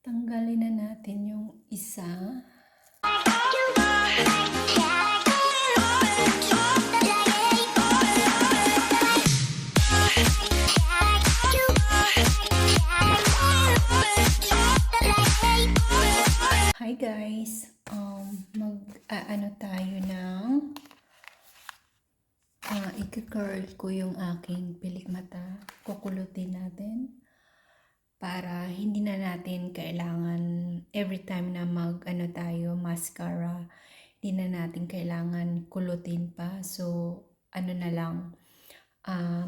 Tanggalin na natin yung isa. Hi guys, mag-ano tayo ng i-curl ko yung aking pilik mata. Kukulutin natin para hindi na natin kailangan every time na mag-ano tayo mascara, hindi na natin kailangan kulutin pa. So ano na lang,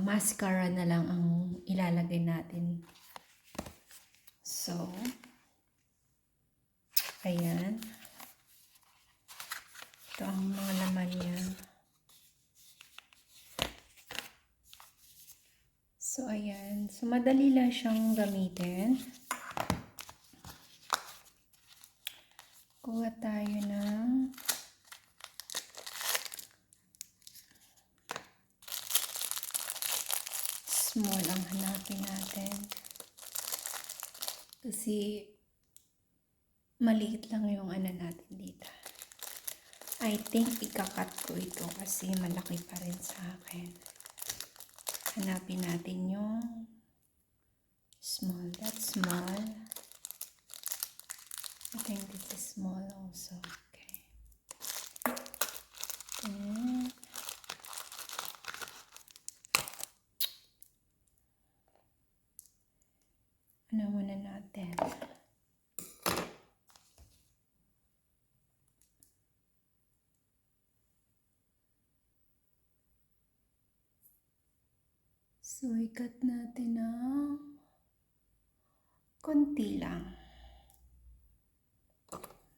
mascara na lang ang ilalagay natin. So ayan. Ito ang mga laman niya. So, ayan. So, madali lang siyang gamitin. Kuha tayo ng small ang hanapin natin. Kasi, maliit lang yung ano natin dito. I think ikakat ko ito kasi malaki pa rin sa akin. Hanapin natin yung small. That's small. I think this is small also. Okay. And ano muna natin? So, ikat natin ng konti lang.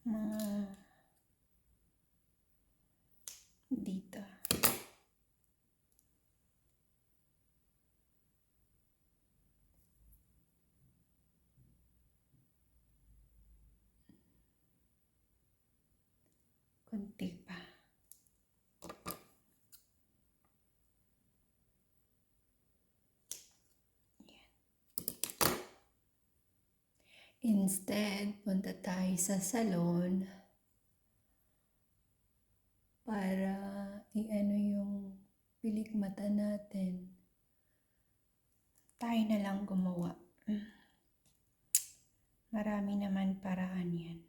Mga dito. Konti pa. Instead, punta tayo sa salon para i-ano yung pilik mata natin. Tayo na lang gumawa. Marami naman paraan yan.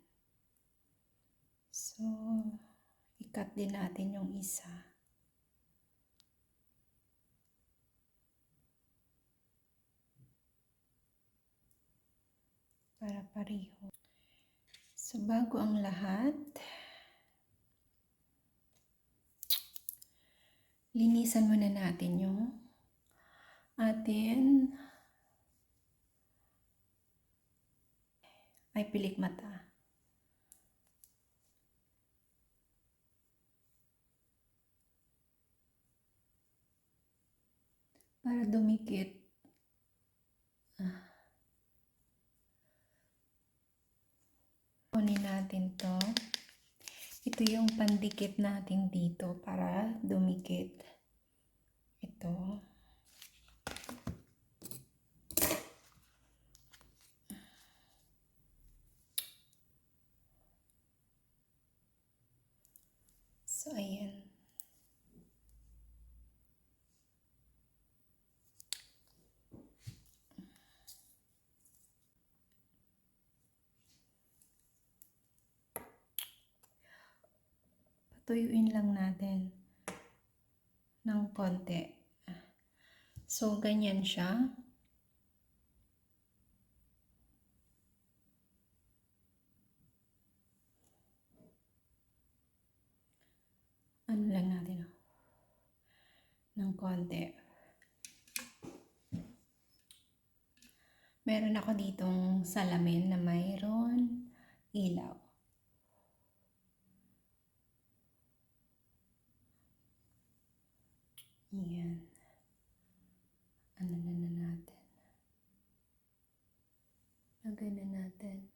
So, ikat din natin yung isa. Para pareho. So, bago ang lahat, linisan muna natin yung atin ay pilik mata. Para dumikit. Kunin natin to. Ito yung pandikit natin dito para dumikit. Ito. So, ayan. Patuyuin lang natin ng konti. So, ganyan siya. Ano lang natin, ng konti. Meron ako ditong salamin na mayroon ilaw. Ayan. Ano na natin. Lagay na natin.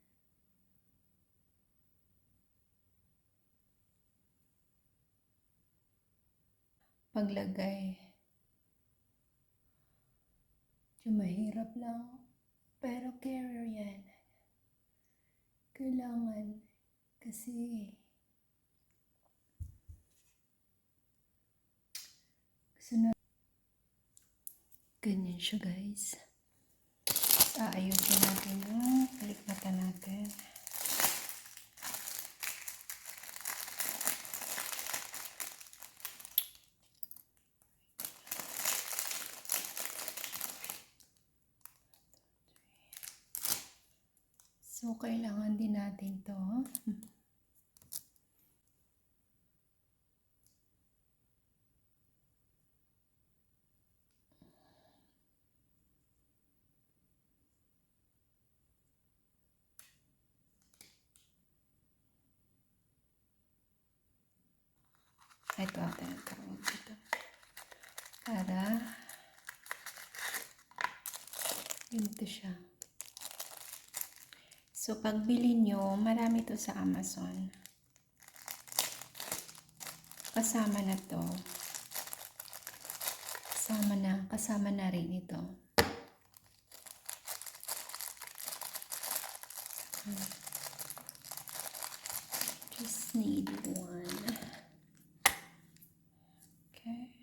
Paglagay. Medyo mahirap lang. Pero carrier yan. Kailangan kasi gusto na ganyan siya guys. Aayusin natin yung palikmata natin. So, kailangan din natin to. Ito ata yung tawag dito. Para ganito siya. So, pagbili nyo, marami to sa Amazon. Kasama na to. Kasama na rin ito. Just need one. Okay.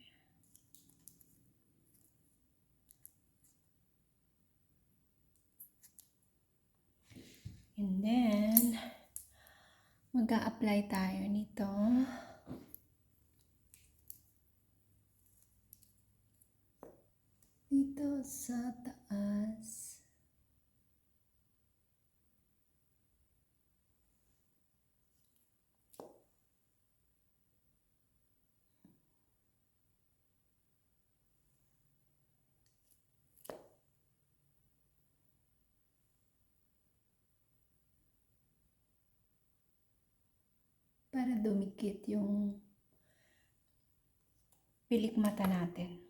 And then, mag-a-apply tayo nito. Dito sa taas. Para dumikit yung pilik mata natin.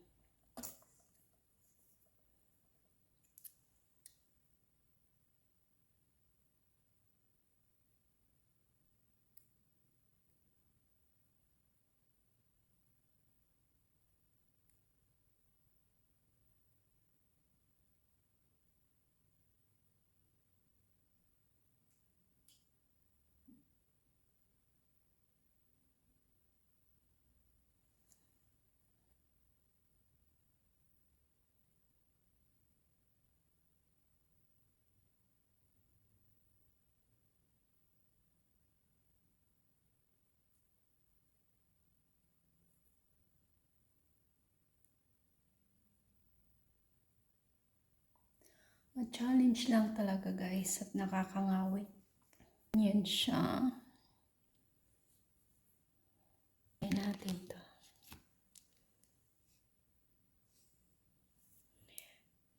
Ma-challenge lang talaga guys at nakakangawit. Yan siya. Ayan natin to.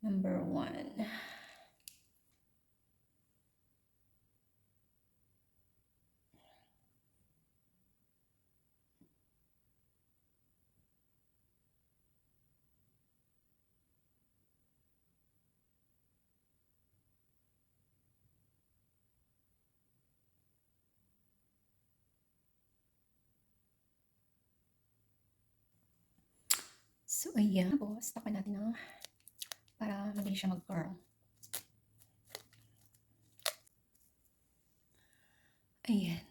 Number 1. So, ayan. Tapos, takan natin ng para mabilis siya mag-curl. Ayan.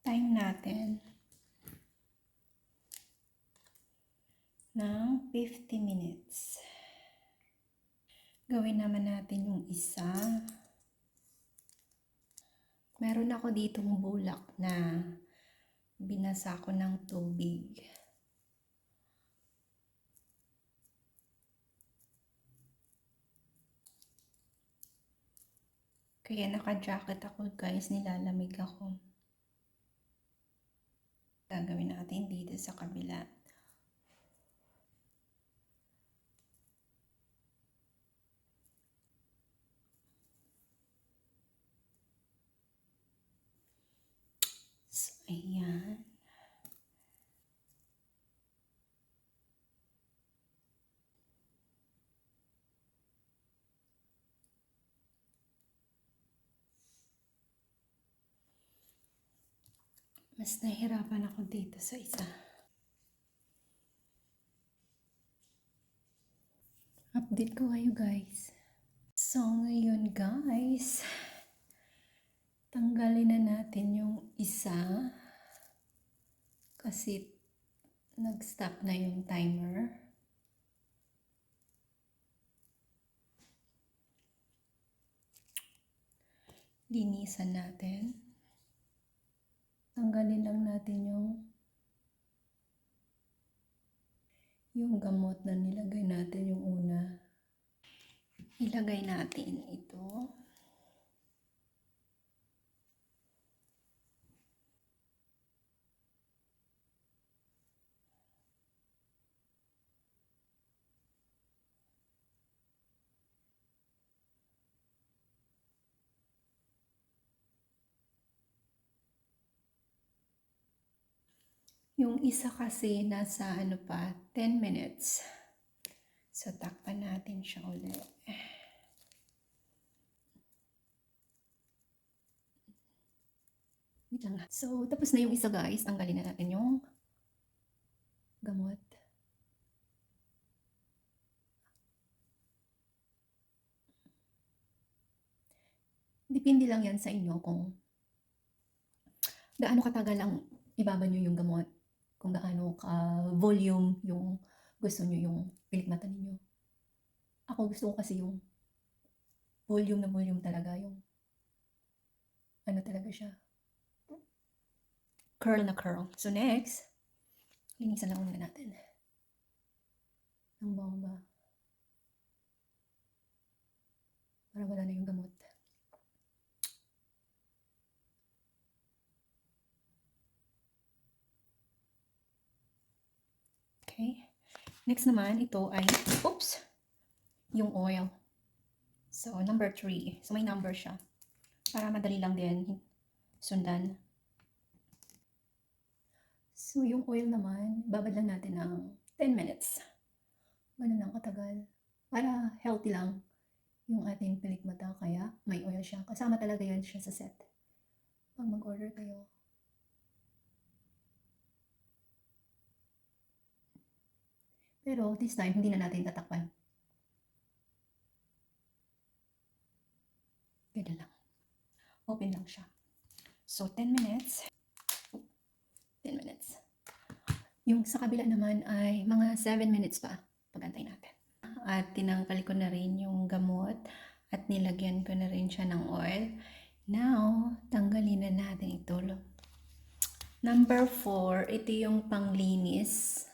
Time natin ng 50 minutes. Gawin naman natin yung isa. Meron ako ditong bulak na binasa ko ng tubig. Kaya naka-jacket ako guys, nilalamig ako. Gagawin natin dito sa kabila. So, ayan. Mas nahirapan ako dito sa isa. Update ko kayo guys. So ngayon guys, tanggal isa kasi nag-stop na yung timer. Linisan natin. Tanggalin lang natin yung gamot na nilagay natin yung una. Ilagay natin ito. Yung isa kasi nasa 10 minutes. So, takpan natin siya ulit. So, tapos na yung isa guys. Tanggalin na natin yung gamot. Depende lang yan sa inyo kung gaano katagal ang ibaba nyo yung gamot. Kung gaano ka-volume yung gusto nyo yung pilikmata ninyo. Ako gusto ko kasi yung volume na volume talaga. Yung talaga siya. Curl na curl. So next, linisan lang muna natin. Ang bomba. Para wala na yung gamot. Okay. Next naman, ito ay, yung oil. So, number 3. So, may number siya. Para madali lang din sundan. So, yung oil naman, babad lang natin ng 10 minutes. Ganun lang katagal. Para healthy lang yung ating pilikmata. Kaya may oil siya. Kasama talaga yan siya sa set. Pag mag-order kayo. Pero this time, hindi na natin tatakpan. Ganun lang. Open lang siya. So, 10 minutes. 10 minutes. Yung sa kabila naman ay mga 7 minutes pa. Pagantay natin. At tinanggal ko na rin yung gamot at nilagyan ko na rin siya ng oil. Now, tanggalin na natin ito. Number 4, ito yung panglinis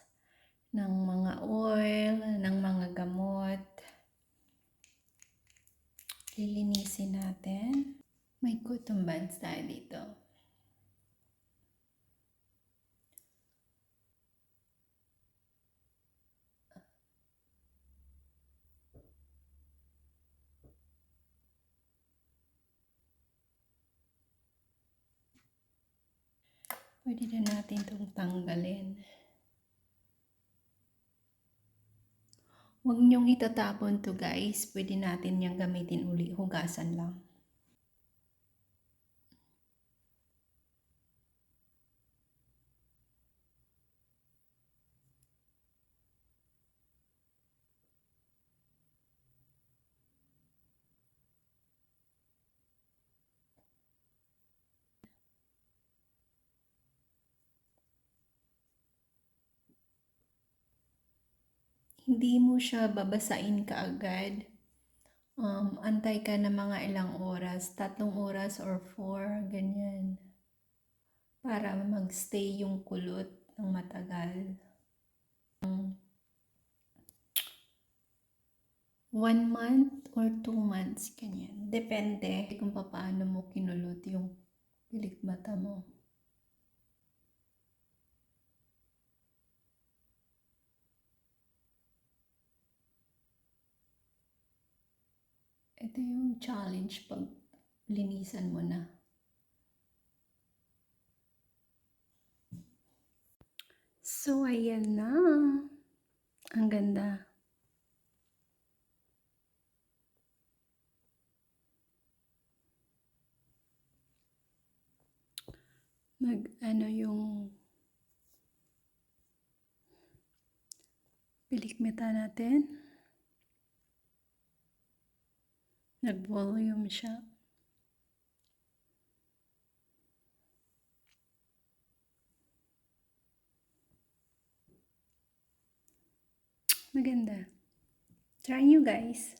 ng mga oil, ng mga gamot. Lilinisin natin. May cotton buds tayo dito. Pwede na natin itong tanggalin. Huwag niyong itatapon to guys. Pwede natin niyang gamitin uli. Hugasan lang. Hindi mo siya babasain kaagad. Antay ka na mga ilang oras, 3 oras or 4, ganyan. Para magstay yung kulot ng matagal. 1 month or 2 months, ganyan. Depende kung paano mo kinulot yung pilikmata mo. Ito yung challenge pag linisan mo na. So, ayan na. Ang ganda. Yung pilikmata natin. Nag-volume siya. Maganda. Try nyo guys.